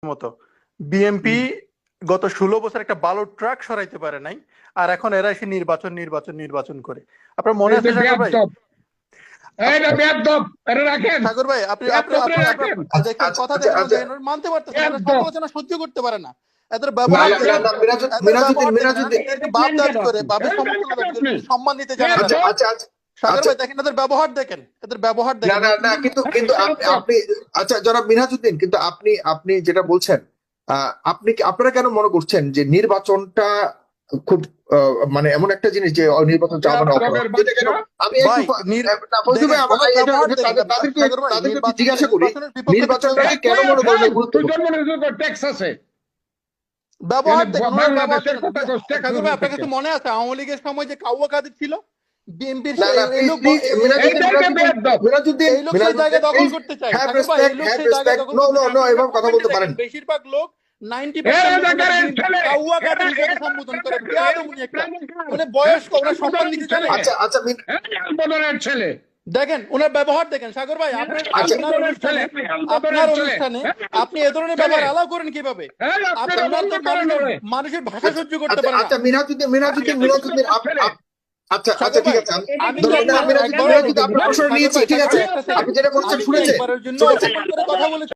মতো বিএনপি গত 16 বছর একটা বালুর ট্রাক সরাইতে পারে নাই, আর এখন এরা এসে নির্বাচন করে। আপনার মনে আছে সাগর ভাই? সাগর ভাই আপনি কথা মানতে পারতেছেন, সমালোচনা সহ্য করতে পারে না, এদের ব্যবহার বাপ দাবি করে, বাপের সম্মান দিতে জানে না। সাগর ভাই দেখেন এদের ব্যবহার দেখেন, কিন্তু আপনি আচ্ছা জনাব মিনহাজউদ্দিন, কিন্তু আপনি যেটা বলছেন, আপনারা কেন মনে করছেন যে নির্বাচনটা খুব মানে এমন একটা জিনিস যে নির্বাচন চাওয়া মানে তাদেরকে জিজ্ঞাসা করি নির্বাচনটাকে কেন মনে করেন গুরুত্বপূর্ণ? ব্যবহার আপনার কাছে মনে আছে আওয়ামী লীগের সময় যে কাউয়া কাদের ছিল, বিএনপির বেশিরভাগ লোক 90% কাউয়া কাদের হিসেবে সম্বোধন করে, মানে বয়স্ক, ওরা সম্মান দিতে জানে। ছেলে দেখেন ওনার ব্যবহার দেখেন সাগর ভাই, আপনার অনুষ্ঠানে আপনি এ ধরনের ব্যবহার অ্যালাউ করেন কিভাবে? মানুষের ভাষা সহ্য করতে পারেন। আচ্ছা মিনহাজউদ্দিন আচ্ছা ঠিক আছে, আপনি যেটা বলছেন শুনেছেন। কথা বলে